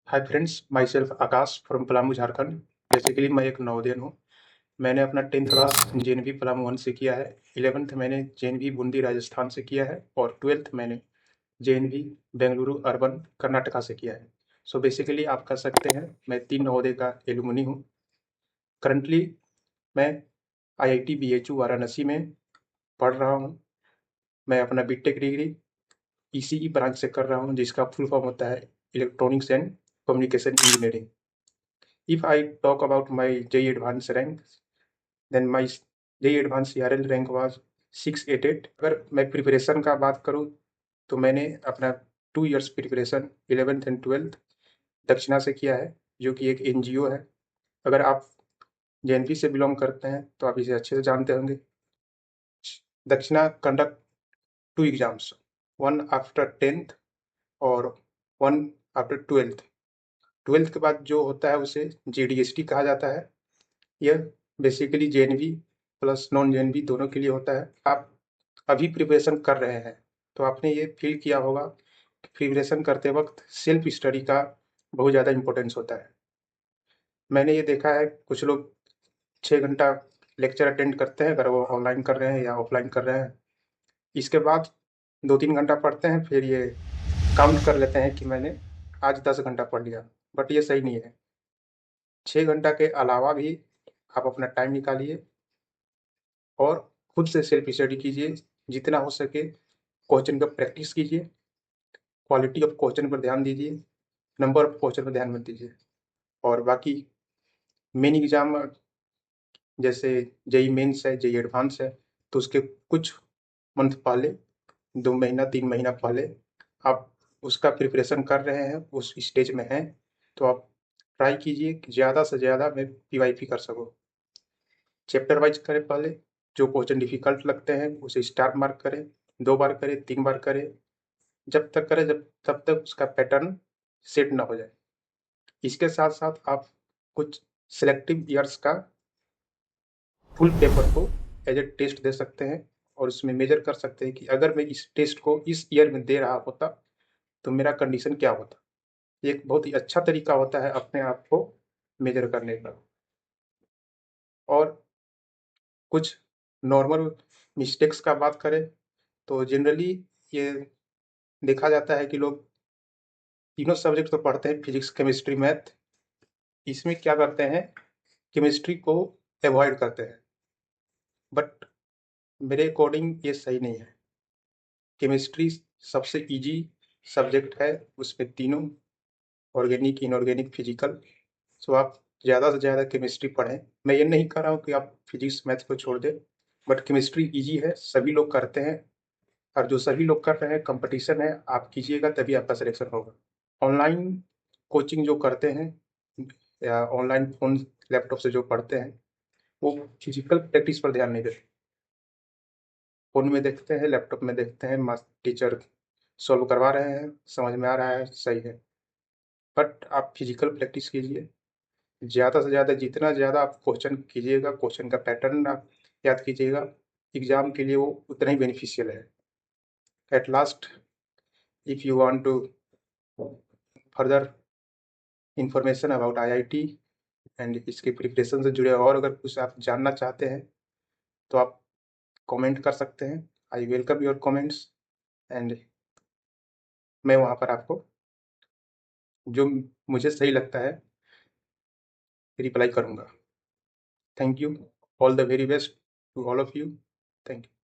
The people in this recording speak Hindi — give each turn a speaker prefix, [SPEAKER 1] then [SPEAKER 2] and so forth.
[SPEAKER 1] Hi friends, my self Akash from Palamu Jharkhand. Basically मैं एक नवोदयन हूँ। मैंने अपना 10th क्लास जेएनवी पलामू 1 से किया है। 11th मैंने जेएनवी बूंदी राजस्थान से किया है और 12th मैंने जेएनवी बेंगलुरु अर्बन कर्नाटका से किया है। सो बेसिकली आप कह सकते हैं मैं 3 नवोदय का एलुमनी हूँ। करंटली मैं आईआईटी बीएचयू वाराणसी में पढ़ रहा हूँ। मैं अपना बीटेक डिग्री ईसीई ब्रांच से कर रहा हूँ, जिसका फुल फॉर्म होता है electronics and communication engineering. If I talk about my JEE Advanced rank, then my JEE Advanced CRL rank was 688। अगर मैं प्रिपरेशन का बात करूँ तो मैंने अपना 2 years preparation 11th and 12th दक्षिणा से किया है, जो कि एक एनजीओ है। अगर आप जेएनवी से बिलोंग करते हैं तो आप इसे अच्छे से जानते होंगे। दक्षिणा conduct 2 exams, one after 10th और वन आफ्टर 12th। 12th के बाद जो होता है उसे जेडीएसटी कहा जाता है। यह basically JNV plus non JNV दोनों के लिए होता है। आप अभी प्रिपरेशन कर रहे हैं तो आपने ये फील किया होगा कि प्रिपरेशन करते वक्त सेल्फ स्टडी का बहुत ज़्यादा इम्पोर्टेंस होता है। मैंने ये देखा है, कुछ लोग 6 घंटा लेक्चर अटेंड करते हैं, अगर वो ऑनलाइन कर रहे हैं या ऑफलाइन कर रहे हैं। इसके बाद 2-3 घंटा पढ़ते हैं, फिर ये काउंट कर लेते हैं कि मैंने आज 10 घंटा पढ़ लिया। बट ये सही नहीं है। 6 घंटा के अलावा भी आप अपना टाइम निकालिए और खुद से सेल्फ स्टडी कीजिए। जितना हो सके क्वेश्चन का प्रैक्टिस कीजिए, क्वालिटी ऑफ क्वेश्चन पर ध्यान दीजिए, नंबर ऑफ क्वेश्चन पर ध्यान मत दीजिए। और बाकी मेन एग्जाम जैसे जेई मेंस है, जेई एडवांस है, तो उसके कुछ मंथ पहले, 2 महीना 3 महीना पहले आप उसका प्रिपरेशन कर रहे हैं, उस स्टेज में हैं, तो आप ट्राई कीजिए कि ज़्यादा से ज़्यादा मैं पीवाईपी कर सकूँ। चैप्टर वाइज करें, पहले जो क्वेश्चन डिफिकल्ट लगते हैं उसे स्टार मार्क करें, 2 बार करें, 3 बार करें, जब तक करें जब तब तक उसका पैटर्न सेट ना हो जाए। इसके साथ साथ आप कुछ सिलेक्टिव ईयर्स का फुल पेपर को एज ए टेस्ट दे सकते हैं और उसमें मेजर कर सकते हैं कि अगर मैं इस टेस्ट को इस ईयर में दे रहा होता तो मेरा कंडीशन क्या होता। ये एक बहुत ही अच्छा तरीका होता है अपने आप को मेजर करने का। और कुछ नॉर्मल मिस्टेक्स का बात करें तो जनरली ये देखा जाता है कि लोग तीनों सब्जेक्ट तो पढ़ते हैं, फिजिक्स केमिस्ट्री मैथ। इसमें क्या करते हैं, केमिस्ट्री को अवॉइड करते हैं, बट मेरे अकॉर्डिंग ये सही नहीं है। केमिस्ट्री सबसे इजी सब्जेक्ट है, उसमें तीनों ऑर्गेनिक, इनऑर्गेनिक, फिजिकल। सो आप ज़्यादा से ज़्यादा केमिस्ट्री पढ़ें। मैं ये नहीं कह रहा हूँ कि आप फिजिक्स मैथ को छोड़ दें, बट केमिस्ट्री इजी है, सभी लोग करते हैं, और जो सभी लोग कर रहे हैं कंपटीशन है, आप कीजिएगा तभी आपका सिलेक्शन होगा। ऑनलाइन कोचिंग जो करते हैं या ऑनलाइन फ़ोन लैपटॉप से जो पढ़ते हैं, वो फिजिकल प्रैक्टिस पर ध्यान नहीं देते। फ़ोन में देखते हैं, लैपटॉप में देखते हैं, मस्त टीचर सॉल्व करवा रहे हैं, समझ में आ रहा है, सही है। बट आप फिजिकल प्रैक्टिस कीजिए, ज़्यादा से ज़्यादा, जितना ज़्यादा आप क्वेश्चन कीजिएगा, क्वेश्चन का पैटर्न आप याद कीजिएगा, एग्ज़ाम के लिए वो उतना ही बेनिफिशियल है। At last, if you want to further information about IIT and इसके प्रिपरेशन से जुड़े और अगर कुछ आप जानना चाहते हैं तो आप कमेंट कर सकते हैं। I welcome your comments and मैं वहाँ पर आपको जो मुझे सही लगता है रिप्लाई करूँगा। Thank you, all the very best to all of you. Thank you.